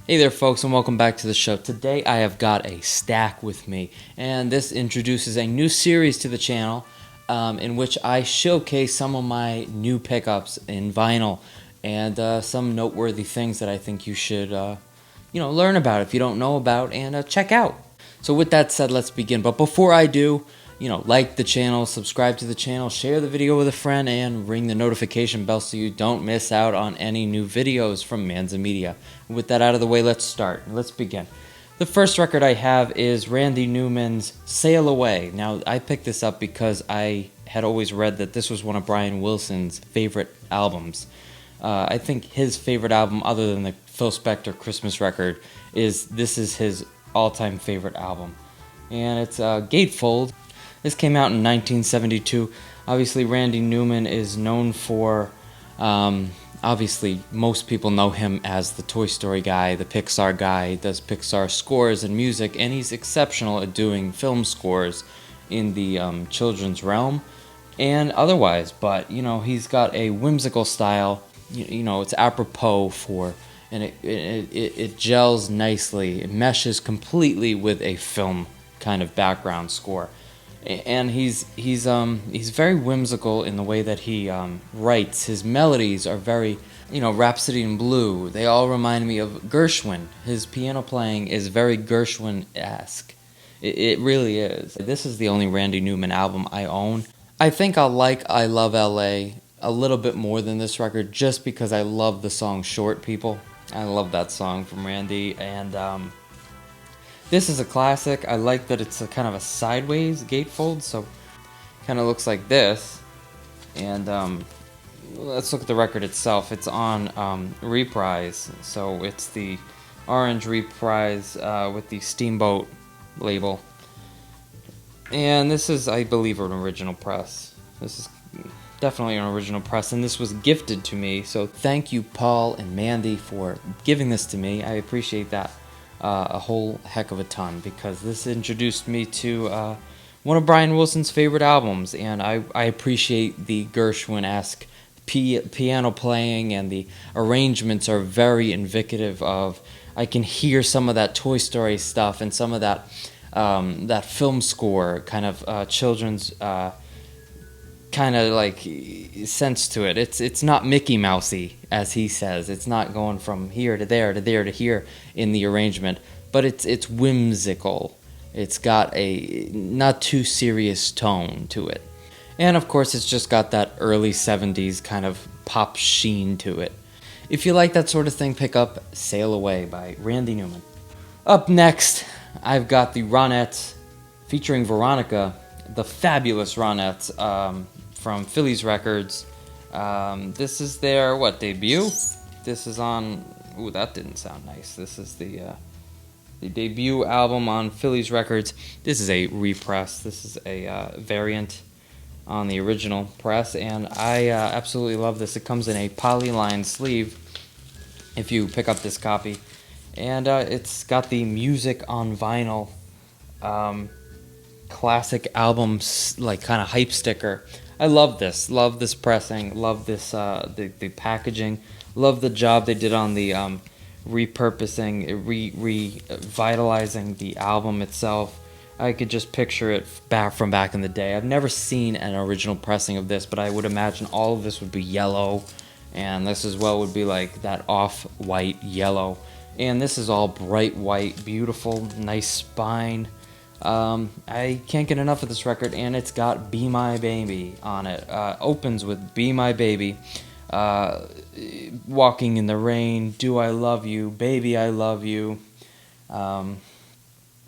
Hey there folks, and welcome back to the show. Today I have got a stack with me, and this introduces a new series to the channel in which I showcase some of my new pickups in vinyl and some noteworthy things that I think you should learn about if you don't know about and check out. So with that said, let's begin. But before I do, like the channel, subscribe to the channel, share the video with a friend, and ring the notification bell so you don't miss out on any new videos from Manza Media. With that out of the way, let's start. Let's begin. The first record I have is Randy Newman's Sail Away. Now, I picked this up because I had always read that this was one of Brian Wilson's favorite albums. I think his favorite album, other than the Phil Spector Christmas record, is his all-time favorite album. And it's Gatefold. This came out in 1972. Obviously, Randy Newman is known for, obviously, most people know him as the Toy Story guy, the Pixar guy. He does Pixar scores and music, and he's exceptional at doing film scores in the children's realm and otherwise. But, he's got a whimsical style. It's apropos for, and it gels nicely. It meshes completely with a film kind of background score. And he's very whimsical in the way that he writes. His melodies are very, Rhapsody in Blue. They all remind me of Gershwin. His piano playing is very Gershwin-esque. It really is. This is the only Randy Newman album I own. I think I'll like I Love L.A. a little bit more than this record just because I love the song Short People. I love that song from Randy, and this is a classic. I like that it's a kind of a sideways gatefold, so kind of looks like this. And let's look at the record itself. It's on Reprise, so it's the orange Reprise with the Steamboat label. And this is, I believe, an original press. This is definitely an original press, and this was gifted to me, so thank you, Paul and Mandy, for giving this to me. I appreciate that a whole heck of a ton, because this introduced me to one of Brian Wilson's favorite albums, and I appreciate the Gershwin-esque piano playing, and the arrangements are very indicative of, I can hear some of that Toy Story stuff and some of that that film score, kind of children's kind of like sense to it. It's not Mickey Mousey, as he says. It's not going from here to there to there to here in the arrangement, but it's whimsical. It's got a not too serious tone to it. And of course, it's just got that early 70s kind of pop sheen to it. If you like that sort of thing, pick up Sail Away by Randy Newman. Up next, I've got the Ronettes featuring Veronica, the fabulous Ronettes, from Phillies Records. This is their, debut? This is on, ooh, that didn't sound nice. This is the debut album on Phillies Records. This is a repress. This is a variant on the original press, and I absolutely love this. It comes in a polyline sleeve if you pick up this copy, and it's got the music on vinyl classic albums, like kind of hype sticker. I love this pressing, love this the packaging, love the job they did on the repurposing, revitalizing the album itself. I could just picture it back in the day. I've never seen an original pressing of this, but I would imagine all of this would be yellow, and this as well would be like that off-white yellow, and this is all bright white, beautiful, nice spine. I can't get enough of this record, and it's got Be My Baby on it. Opens with Be My Baby, Walking in the Rain, Do I Love You, Baby I Love You,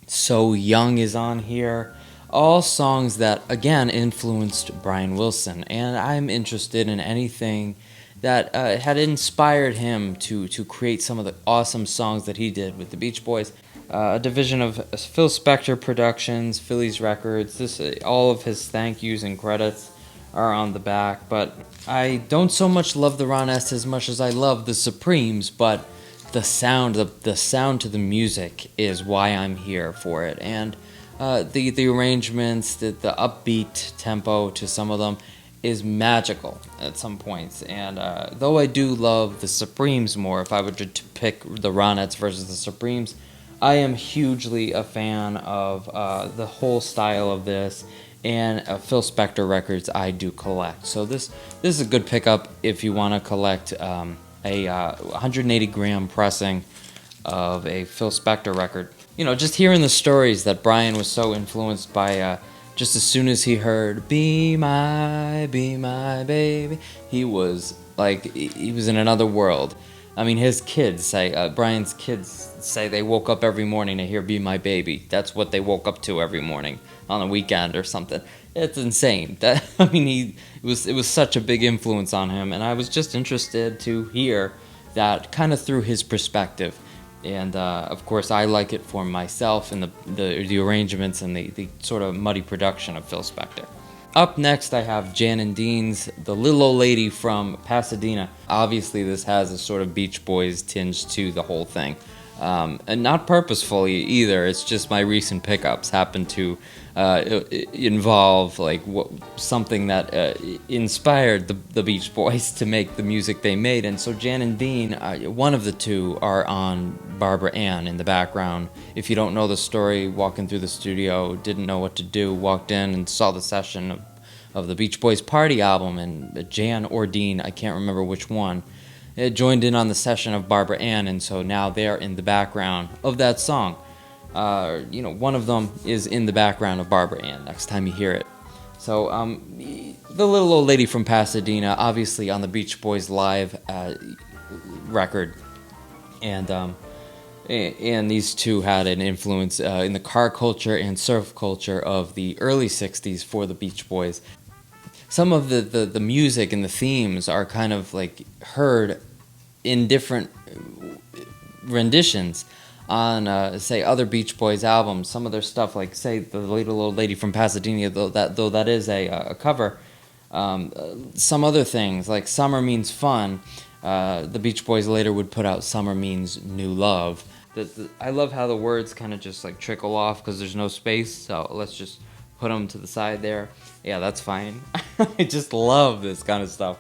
So Young is on here. All songs that, again, influenced Brian Wilson, and I'm interested in anything that had inspired him to create some of the awesome songs that he did with the Beach Boys. A division of Phil Spector Productions, Phillies Records. All of his thank yous and credits are on the back. But I don't so much love the Ronettes as much as I love the Supremes. But the sound to the music is why I'm here for it. And the arrangements, the upbeat tempo to some of them, is magical at some points. And though I do love the Supremes more, if I were to pick the Ronettes versus the Supremes, I am hugely a fan of the whole style of this, and Phil Spector records I do collect. So this is a good pickup if you want to collect a 180 gram pressing of a Phil Spector record. You know, just hearing the stories that Brian was so influenced by, just as soon as he heard Be My Baby, he was like, he was in another world. I mean, his kids say, Brian's kids say they woke up every morning to hear Be My Baby. That's what they woke up to every morning on a weekend or something. It's insane. I mean, it was such a big influence on him, and I was just interested to hear that kind of through his perspective. And of course, I like it for myself and the arrangements and the sort of muddy production of Phil Spector. Up next, I have Jan and Dean's The Little Old Lady from Pasadena. Obviously, this has a sort of Beach Boys tinge to the whole thing. And not purposefully either, it's just my recent pickups happen to involve like something that inspired the Beach Boys to make the music they made. And so Jan and Dean, one of the two, are on Barbara Ann in the background. If you don't know the story, walking through the studio, didn't know what to do, walked in and saw the session of the Beach Boys Party album, and Jan or Dean, I can't remember which one, joined in on the session of Barbara Ann, and so now they're in the background of that song. You know, one of them is in the background of Barbara Ann next time you hear it. So, The Little Old Lady from Pasadena, obviously on the Beach Boys Live record, and these two had an influence in the car culture and surf culture of the early 60s for the Beach Boys. Some of the music and the themes are kind of like heard in different renditions on, say, other Beach Boys albums. Some of their stuff, like, say, The Little Old Lady from Pasadena, though that is a cover. Some other things, like Summer Means Fun, the Beach Boys later would put out Summer Means New Love. I love how the words kind of just like trickle off because there's no space, so let's just put them to the side there. Yeah, that's fine. I just love this kind of stuff.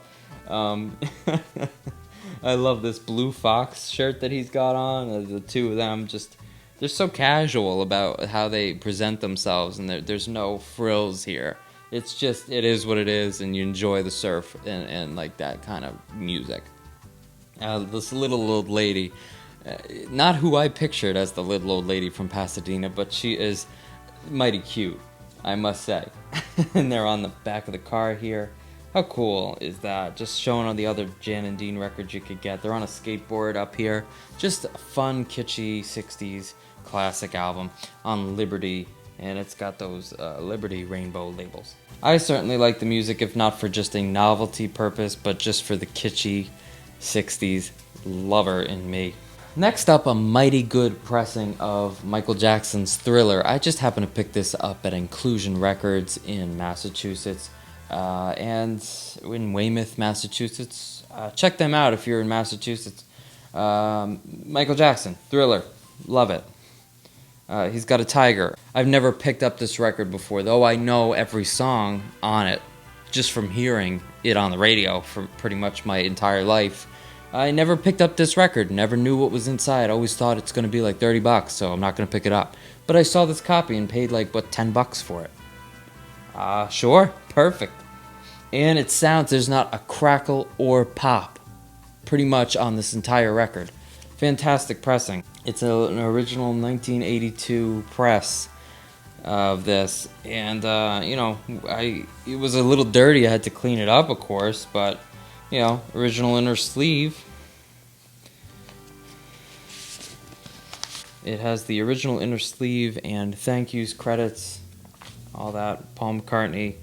I love this Blue Fox shirt that he's got on. The two of them they're so casual about how they present themselves, and there's no frills here. It is what it is, and you enjoy the surf and like that kind of music. This little old lady, not who I pictured as the little old lady from Pasadena, but she is mighty cute, I must say. And they're on the back of the car here. How cool is that? Just showing all the other Jan and Dean records you could get. They're on a skateboard up here. Just a fun, kitschy 60s classic album on Liberty, and it's got those Liberty rainbow labels. I certainly like the music, if not for just a novelty purpose, but just for the kitschy 60s lover in me. Next up, a mighty good pressing of Michael Jackson's Thriller. I just happened to pick this up at Inclusion Records in Massachusetts, and in Weymouth, Massachusetts. Check them out if you're in Massachusetts. Michael Jackson, Thriller, love it. He's got a tiger. I've never picked up this record before, though I know every song on it just from hearing it on the radio for pretty much my entire life. I never picked up this record, never knew what was inside. I always thought it's going to be like $30, so I'm not going to pick it up. But I saw this copy and paid like, $10 for it. Sure, perfect. And it sounds, there's not a crackle or pop pretty much on this entire record. Fantastic pressing. It's an original 1982 press of this, and it was a little dirty. I had to clean it up, of course, but original inner sleeve. It has the original inner sleeve and thank yous, credits, all that. Paul McCartney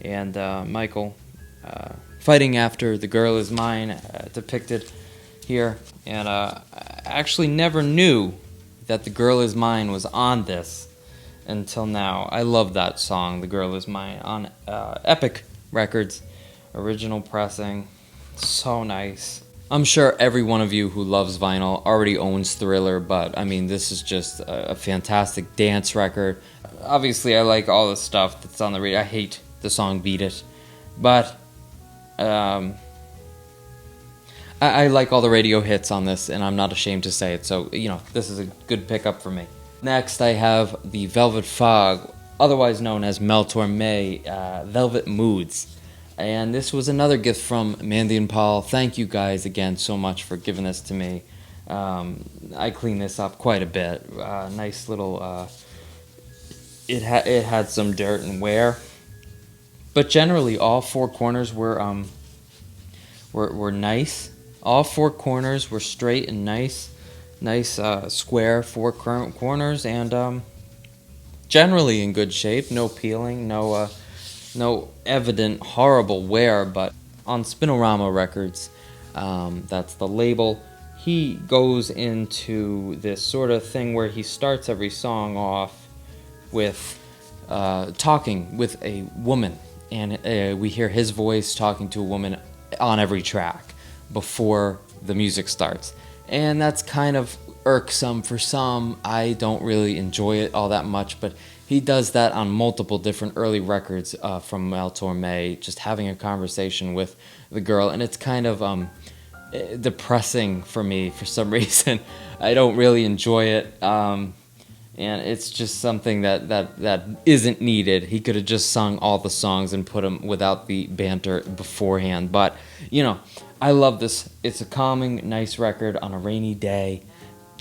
and Michael fighting after The Girl Is Mine depicted here. And I actually never knew that The Girl Is Mine was on this until now. I love that song, The Girl Is Mine, on Epic Records, original pressing. So nice. I'm sure every one of you who loves vinyl already owns Thriller, but I mean, this is just a fantastic dance record. Obviously, I like all the stuff that's on the radio. I hate the song Beat It. but I like all the radio hits on this, and I'm not ashamed to say it. So, this is a good pickup for me. Next, I have the Velvet Fog, otherwise known as Mel Torme, Velvet Moods. And this was another gift from Mandy and Paul. Thank you guys again so much for giving this to me. I cleaned this up quite a bit. Nice little... It had some dirt and wear, but generally all four corners were nice. All four corners were straight and nice, square four corners, and generally in good shape. No peeling, no evident horrible wear. But on Spinorama Records, that's the label. He goes into this sort of thing where he starts every song off with talking with a woman, and we hear his voice talking to a woman on every track before the music starts, and that's kind of irksome for some. I don't really enjoy it all that much, but he does that on multiple different early records from Mel Torme, just having a conversation with the girl, and it's kind of depressing for me for some reason. I don't really enjoy it, and it's just something that isn't needed. He could have just sung all the songs and put them without the banter beforehand. But, I love this. It's a calming, nice record on a rainy day.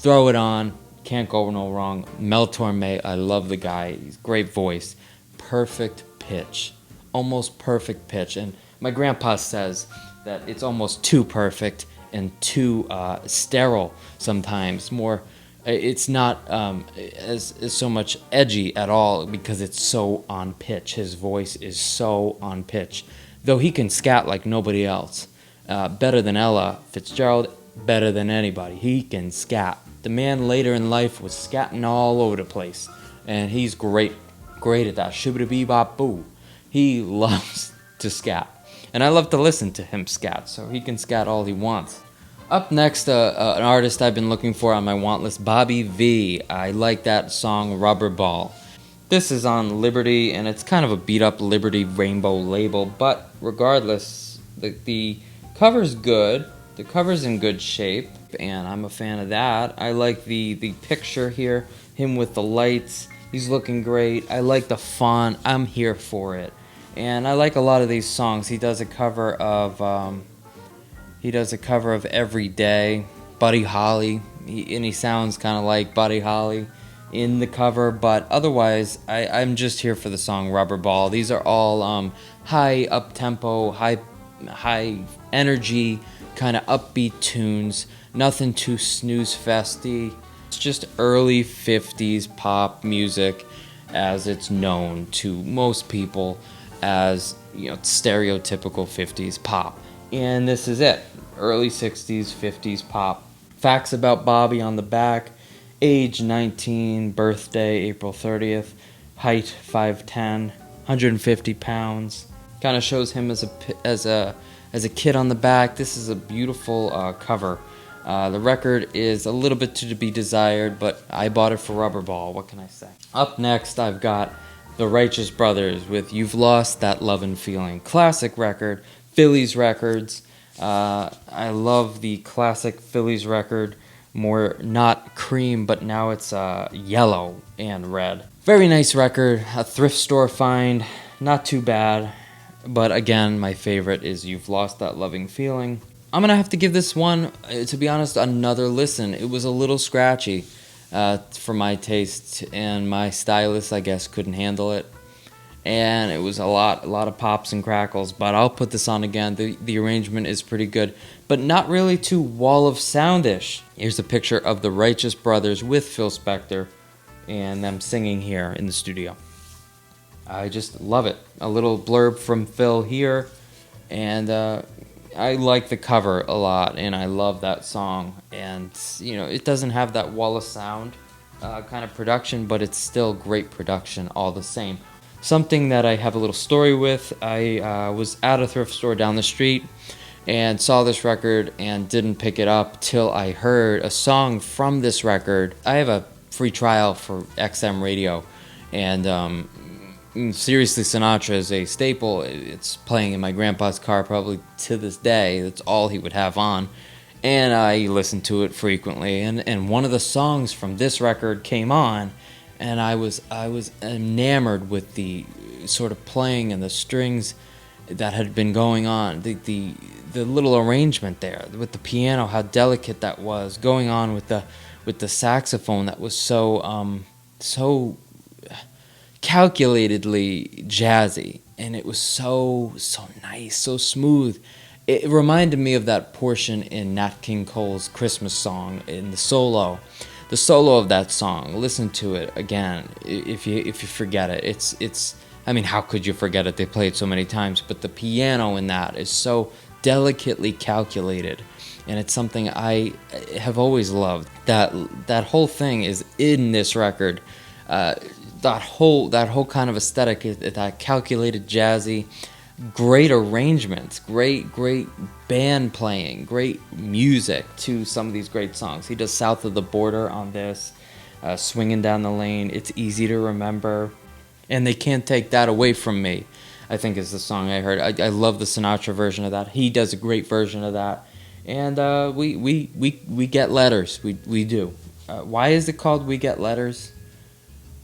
Throw it on. Can't go no wrong. Mel Torme, I love the guy. He's great voice. Perfect pitch. Almost perfect pitch. And my grandpa says that it's almost too perfect and too sterile sometimes. It's not as so much edgy at all because it's so on pitch. His voice is so on pitch. Though he can scat like nobody else. Better than Ella Fitzgerald, better than anybody. He can scat. The man later in life was scatting all over the place. And he's great at that. Shibbity-bee-bop-boo. He loves to scat. And I love to listen to him scat, so he can scat all he wants. Up next, an artist I've been looking for on my want list, Bobby V. I like that song, Rubber Ball. This is on Liberty, and it's kind of a beat-up Liberty Rainbow label, but regardless, the cover's good. The cover's in good shape, and I'm a fan of that. I like the picture here, him with the lights. He's looking great. I like the font. I'm here for it. And I like a lot of these songs. He does a cover of Every Day, Buddy Holly, and he sounds kind of like Buddy Holly in the cover, but otherwise, I'm just here for the song Rubber Ball. These are all high up-tempo, high energy, kind of upbeat tunes, nothing too snooze-festy. It's just early 50s pop music as it's known to most people as, stereotypical 50s pop. And this is it. Early 60s, 50s pop. Facts about Bobby on the back. Age 19, birthday April 30th, height 5'10", 150 pounds. Kind of shows him as a kid on the back. This is a beautiful cover. The record is a little bit to be desired, but I bought it for Rubber Ball. What can I say? Up next, I've got the Righteous Brothers with You've Lost That Lovin' Feeling. Classic record, Phillies records. I love the classic Phillies record. More not cream, but now it's yellow and red. Very nice record. A thrift store find. Not too bad. But again, my favorite is You've Lost That Loving Feeling. I'm going to have to give this one, to be honest, another listen. It was a little scratchy for my taste, and my stylist, I guess, couldn't handle it. And it was a lot of pops and crackles, but I'll put this on again. The arrangement is pretty good, but not really too wall of soundish. Here's a picture of the Righteous Brothers with Phil Spector and them singing here in the studio. I just love it. A little blurb from Phil here, and I like the cover a lot, and I love that song. And, it doesn't have that wall of sound kind of production, but it's still great production all the same. Something that I have a little story with, I was at a thrift store down the street and saw this record and didn't pick it up till I heard a song from this record. I have a free trial for XM radio, and Seriously, Sinatra is a staple. It's playing in my grandpa's car probably to this day. That's all he would have on. And I listened to it frequently. And one of the songs from this record came on, and I was enamored with the sort of playing and the strings that had been going on. The little arrangement there with the piano, how delicate that was, going on with the saxophone that was so calculatedly jazzy, and it was so nice, so smooth. It reminded me of that portion in Nat King Cole's Christmas song in the solo of that song. Listen to it again if you forget it. It's I mean, how could you forget it? They play it so many times, but the piano in that is so delicately calculated, and it's something I have always loved. That whole thing is in this record. That whole kind of aesthetic, that calculated jazzy, great arrangements, great band playing, great music to some of these great songs. He does South of the Border on this, Swinging Down the Lane, It's Easy to Remember, and They Can't Take That Away From Me, I think is the song I heard. I love the Sinatra version of that. He does a great version of that, and we get letters. We do. Why is it called We Get Letters?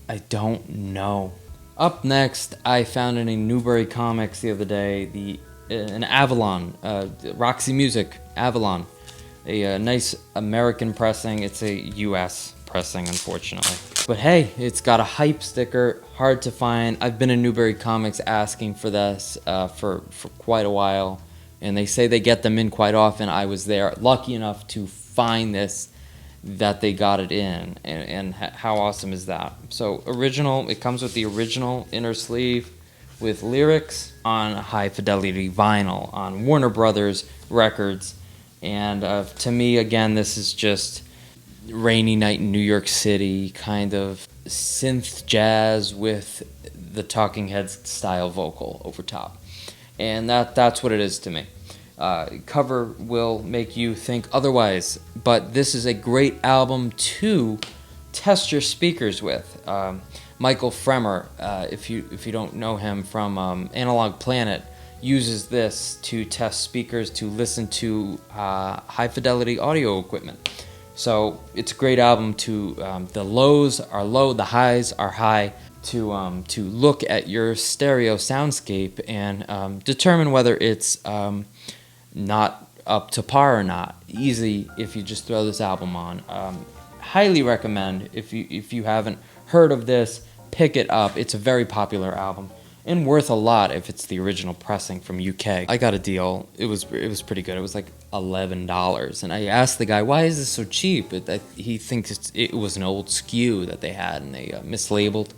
I don't know. Up next, I found in a Newbury Comics the other day an Avalon, Roxy Music Avalon, a nice American pressing. It's a U.S. pressing, unfortunately. But hey, it's got a hype sticker, hard to find. I've been in Newbury Comics asking for this for quite a while, and they say they get them in quite often. I was there, lucky enough to find this, that they got it in, and how awesome is that? So original, it comes with the original inner sleeve with lyrics on high fidelity vinyl on Warner Brothers Records, and to me, again, this is just rainy night in New York City, kind of synth jazz with the Talking Heads style vocal over top, and that's what it is to me. Cover will make you think otherwise, but this is a great album to test your speakers with. Michael Fremer, if you don't know him from Analog Planet, uses this to test speakers, to listen to high fidelity audio equipment. So it's a great album to the lows are low, the highs are high, to look at your stereo soundscape and determine whether it's not up to par or not. Easy if you just throw this album on. Highly recommend, if you haven't heard of this, pick it up. It's a very popular album and worth a lot if it's the original pressing from UK. I got a deal. It was pretty good. It was like $11, and I asked the guy, why is this so cheap? He thinks it was an old SKU that they had, and they mislabeled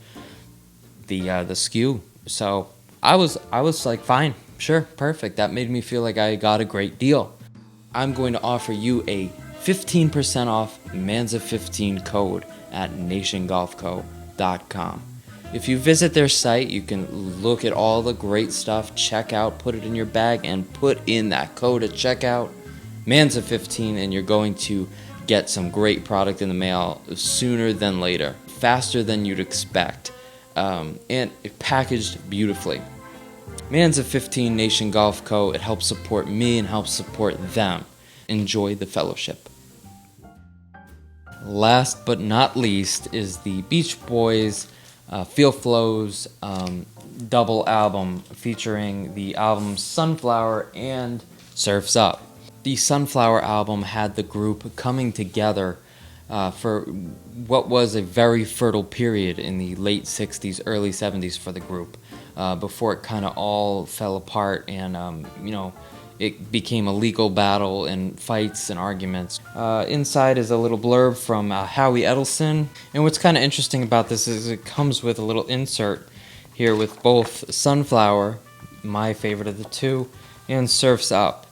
the SKU. So I was like, fine. Sure, perfect. That made me feel like I got a great deal. I'm going to offer you a 15% off Manza 15 code at nationgolfco.com. If you visit their site, you can look at all the great stuff, check out, put it in your bag, and put in that code at checkout, Manza 15, and you're going to get some great product in the mail sooner than later, faster than you'd expect, and it packaged beautifully. Manza 15 Nation Golf Co. It helps support me and helps support them. Enjoy the fellowship. Last but not least is the Beach Boys Feel Flows double album featuring the albums Sunflower and Surf's Up. The Sunflower album had the group coming together for what was a very fertile period in the late 60s, early 70s for the group. Before it kind of all fell apart and, it became a legal battle and fights and arguments. Inside is a little blurb from Howie Edelson. And what's kind of interesting about this is it comes with a little insert here with both Sunflower, my favorite of the two, and Surf's Up,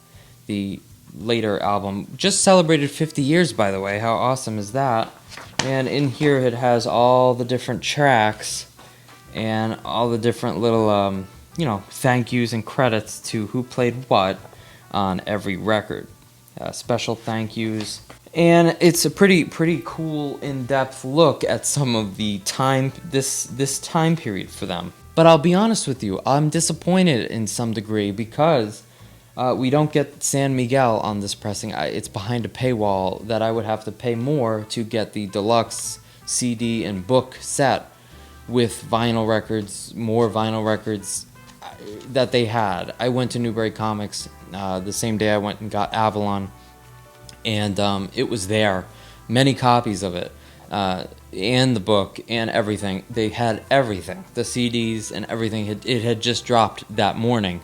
the later album. Just celebrated 50 years, by the way. How awesome is that? And in here it has all the different tracks and all the different little, thank yous and credits to who played what on every record. Special thank yous. And it's a pretty cool, in-depth look at some of the time, this time period for them. But I'll be honest with you, I'm disappointed in some degree because we don't get San Miguel on this pressing. It's behind a paywall that I would have to pay more to get the deluxe CD and book set with vinyl records, more vinyl records that they had. I went to Newbury Comics the same day I went and got Avalon, and it was there. Many copies of it, and the book, and everything. They had everything. The CDs and everything. It had just dropped that morning.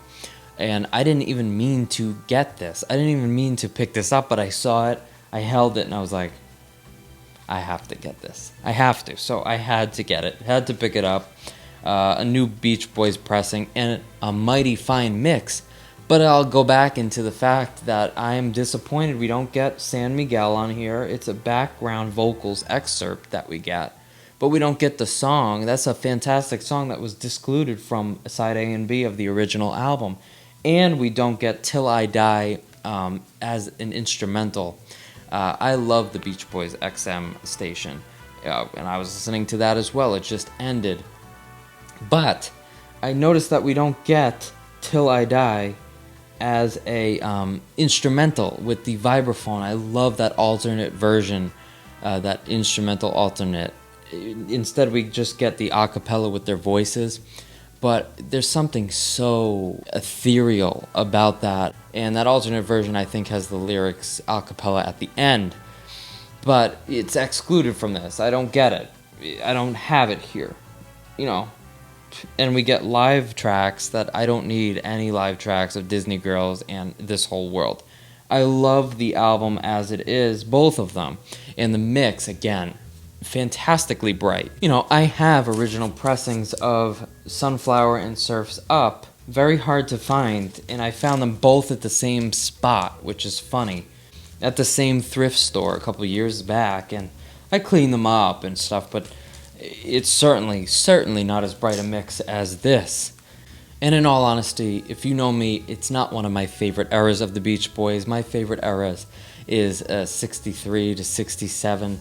And I didn't even mean to get this. I didn't even mean to pick this up, but I saw it. I held it, and I was like, I have to get this. I have to. So I had to get it. Had to pick it up. A new Beach Boys pressing, and a mighty fine mix. But I'll go back into the fact that I am disappointed we don't get San Miguel on here. It's a background vocals excerpt that we get. But we don't get the song. That's a fantastic song that was discluded from side A and B of the original album. And we don't get Till I Die as an instrumental. I love the Beach Boys XM station. And I was listening to that as well. It just ended. But I noticed that we don't get Till I Die as a instrumental with the vibraphone. I love that alternate version, that instrumental alternate. Instead, we just get the a cappella with their voices. But there's something so ethereal about that. And that alternate version, I think, has the lyrics a cappella at the end. But it's excluded from this. I don't get it. I don't have it here. And we get live tracks that I don't need any live tracks of Disney Girls and This Whole World. I love the album as it is, both of them. And the mix, again, fantastically bright. I have original pressings of Sunflower and Surf's Up. Very hard to find, and I found them both at the same spot, which is funny. At the same thrift store a couple years back, and I cleaned them up and stuff, but it's certainly not as bright a mix as this. And in all honesty, if you know me, it's not one of my favorite eras of the Beach Boys. My favorite eras is 63 to 67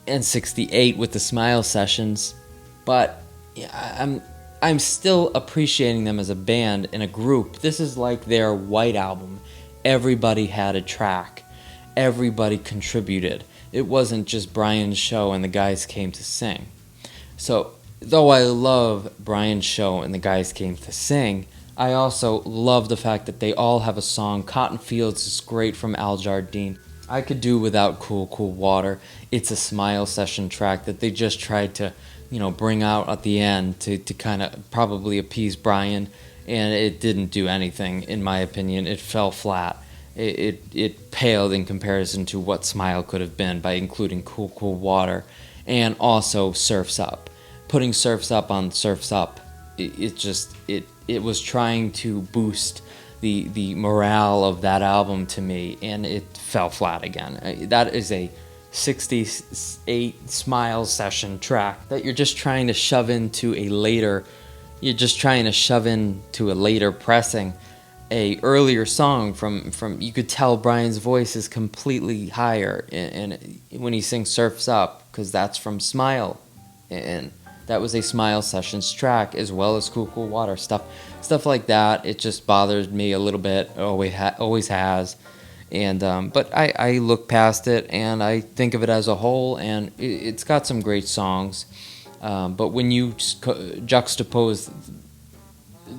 and 68 with the Smile Sessions. But I'm still appreciating them as a band and a group. This is like their White Album. Everybody had a track. Everybody contributed. It wasn't just Brian's show and the guys came to sing. So, though I love Brian's show and the guys came to sing, I also love the fact that they all have a song. Cotton Fields is great from Al Jardine. I could do without Cool Cool Water. It's a Smile Session track that they just tried to, bring out at the end to kind of probably appease Brian, and it didn't do anything, in my opinion. It fell flat. It paled in comparison to what Smile could have been by including Cool Cool Water and also Surf's Up. Putting Surf's Up on Surf's Up, it was trying to boost the morale of that album to me, and it fell flat again. That is a 68 Smile Session track that you're just trying to shove into a later pressing. A earlier song from you could tell Brian's voice is completely higher and when he sings Surf's Up, because that's from Smile, and that was a Smile Sessions track as well as Cool Cool Water stuff like that. It just bothers me a little bit. Always has. And but I look past it and I think of it as a whole, and it's got some great songs. But when you juxtapose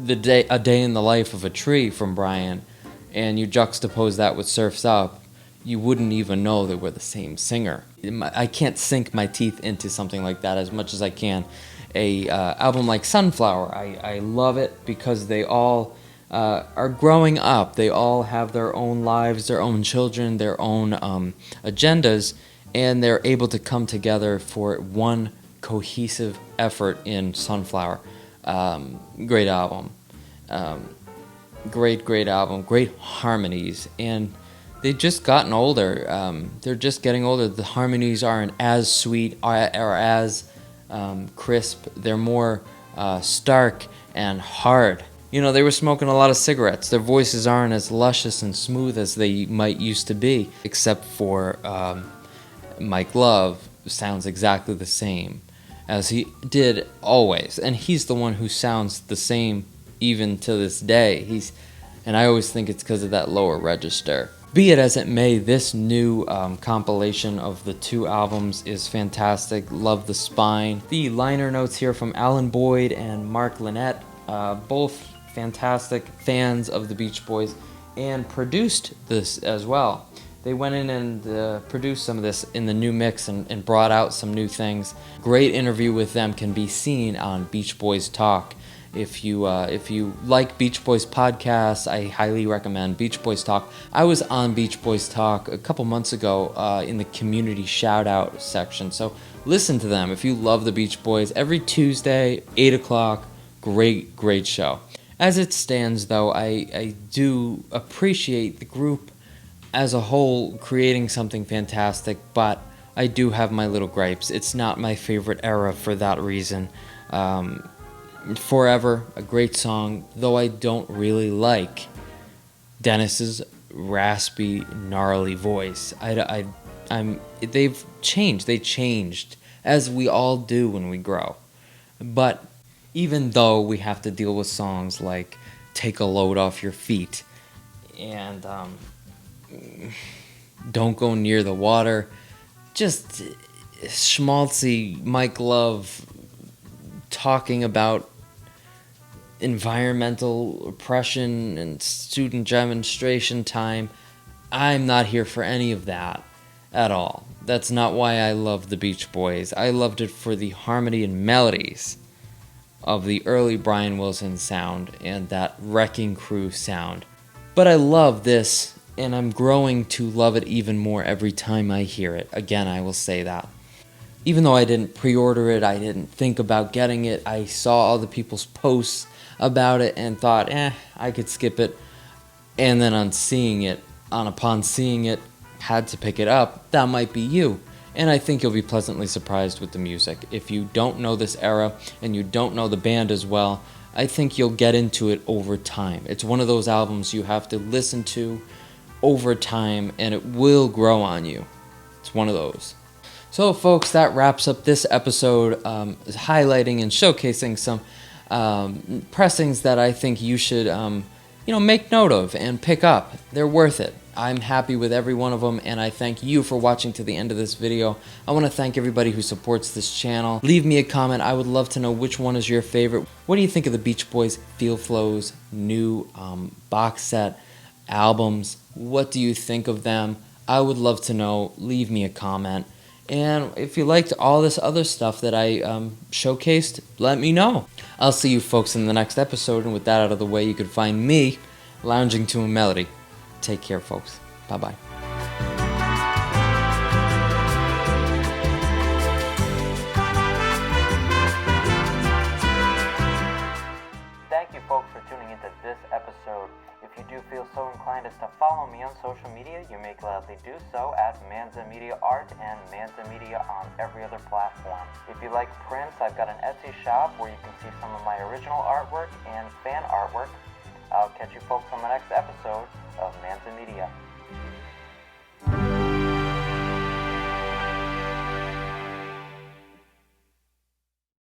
a day in the life of a tree from Brian, and you juxtapose that with Surf's Up, you wouldn't even know they were the same singer. I can't sink my teeth into something like that as much as I can a album like Sunflower. I love it because they all are growing up. They all have their own lives, their own children, their own agendas, and they're able to come together for one cohesive effort in Sunflower. Great album. Great album. Great harmonies. And they've just gotten older. They're just getting older. The harmonies aren't as sweet or as crisp. They're more stark and hard. They were smoking a lot of cigarettes. Their voices aren't as luscious and smooth as they might used to be, except for Mike Love sounds exactly the same. as he did always. And he's the one who sounds the same even to this day. And I always think it's because of that lower register. Be it as it may, this new compilation of the 2 albums is fantastic. Love the spine. The liner notes here from Alan Boyd and Mark Lynette, both fantastic fans of the Beach Boys, and produced this as well. They went in and produced some of this in the new mix and brought out some new things. Great interview with them can be seen on Beach Boys Talk. If you like Beach Boys podcasts, I highly recommend Beach Boys Talk. I was on Beach Boys Talk a couple months ago in the community shout-out section, so listen to them if you love the Beach Boys. Every Tuesday, 8 o'clock, great show. As it stands, though, I do appreciate the group as a whole creating something fantastic, but I do have my little gripes. It's not my favorite era for that reason. Forever, a great song, though I don't really like Dennis's raspy, gnarly voice. They've changed. They changed, as we all do when we grow. But even though we have to deal with songs like Take a Load Off Your Feet and Don't Go Near the Water, just schmaltzy Mike Love talking about environmental oppression and student demonstration time. I'm not here for any of that at all. That's not why I love the Beach Boys. I loved it for the harmony and melodies of the early Brian Wilson sound and that Wrecking Crew sound. But I love this, and I'm growing to love it even more every time I hear it. Again, I will say that. Even though I didn't pre-order it, I didn't think about getting it, I saw other people's posts about it and thought, I could skip it. And then upon seeing it, had to pick it up. That might be you. And I think you'll be pleasantly surprised with the music. If you don't know this era and you don't know the band as well, I think you'll get into it over time. It's one of those albums you have to listen to over time and it will grow on you. It's one of those. So folks, that wraps up this episode, highlighting and showcasing some pressings that I think you should make note of and pick up. They're worth it. I'm happy with every one of them, and I thank you for watching to the end of this video. I want to thank everybody who supports this channel. Leave me a comment. I would love to know which one is your favorite. What do you think of the Beach Boys Feel Flow's new box set albums? What do you think of them? I would love to know. Leave me a comment. And if you liked all this other stuff that I showcased, let me know. I'll see you folks in the next episode, and with that out of the way, you can find me lounging to a melody. Take care, folks. Bye-bye. Thank you, folks, for tuning into this episode. If you do feel so inclined as to follow me on social media, you may gladly do so at Manza Media Art and Manza Media on every other platform. If you like prints, I've got an Etsy shop where you can see some of my original artwork and fan artwork. I'll catch you folks on the next episode of Manza Media.